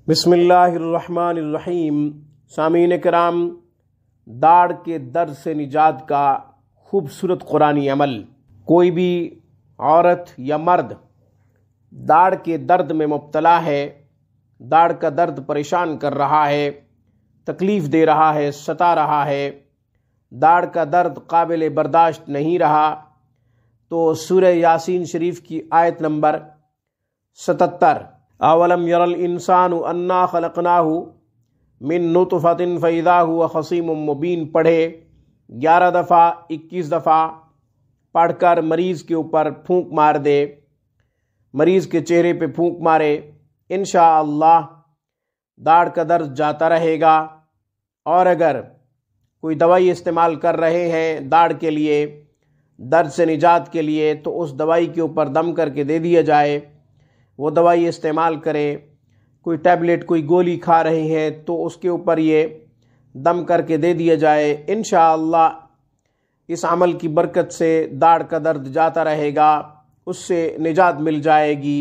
بسم اللہ الرحمن الرحیم۔ سامعین کرام، داڑھ کے درد سے نجات کا خوبصورت قرآنی عمل۔ کوئی بھی عورت یا مرد داڑھ کے درد میں مبتلا ہے، داڑھ کا درد پریشان کر رہا ہے، تکلیف دے رہا ہے، ستا رہا ہے، داڑھ کا درد قابل برداشت نہیں رہا، تو سورہ یاسین شریف کی آیت نمبر 77 اولم یر الانسان انا خلقناہ من نطفۃ فاذا هو خصیم مبین پڑھے 11 دفعہ 21 دفعہ پڑھ کر مریض کے اوپر پھونک مار دے، مریض کے چہرے پہ پھونک مارے، انشاءاللہ داڑھ کا درد جاتا رہے گا۔ اور اگر کوئی دوائی استعمال کر رہے ہیں داڑھ کے لیے، درد سے نجات کے لیے، تو اس دوائی کے اوپر دم کر کے دے دیا جائے، وہ دوائی استعمال کرے۔ کوئی ٹیبلٹ کوئی گولی کھا رہے ہیں تو اس کے اوپر یہ دم کر کے دے دیا جائے، انشاءاللہ اس عمل کی برکت سے داڑھ کا درد جاتا رہے گا، اس سے نجات مل جائے گی،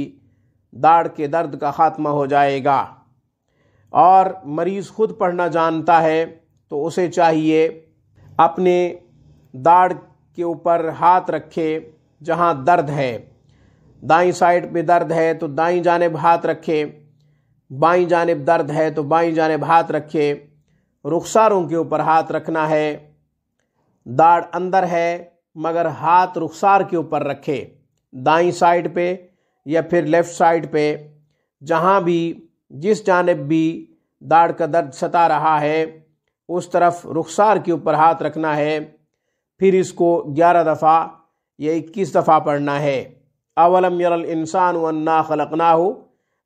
داڑھ کے درد کا خاتمہ ہو جائے گا۔ اور مریض خود پڑھنا جانتا ہے تو اسے چاہیے اپنے داڑھ کے اوپر ہاتھ رکھے جہاں درد ہے، دائیں سائڈ پہ درد ہے تو دائیں جانب ہاتھ رکھے، بائیں جانب درد ہے تو بائیں جانب ہاتھ رکھے، رخساروں کے اوپر ہاتھ رکھنا ہے۔ داڑھ اندر ہے مگر ہاتھ رخسار کے اوپر رکھے، دائیں سائڈ پہ یا پھر لیفٹ سائڈ پہ، جہاں بھی جس جانب بھی داڑھ کا درد ستا رہا ہے اس طرف رخسار کے اوپر ہاتھ رکھنا ہے۔ پھر اس کو 11 دفعہ یا 21 دفعہ پڑھنا ہے۔ اولم یر الانسان انا خلقناہ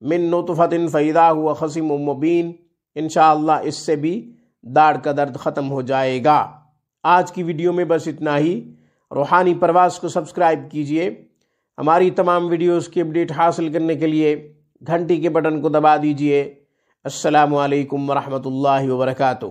من نطفۃ فاذا هو خصیم مبین، انشاءاللہ اس سے بھی داڑھ کا درد ختم ہو جائے گا۔ آج کی ویڈیو میں بس اتنا ہی۔ روحانی پرواز کو سبسکرائب کیجئے۔ ہماری تمام ویڈیوز کی اپڈیٹ حاصل کرنے کے لیے گھنٹی کے بٹن کو دبا دیجئے۔ السلام علیکم ورحمۃ اللہ وبرکاتہ۔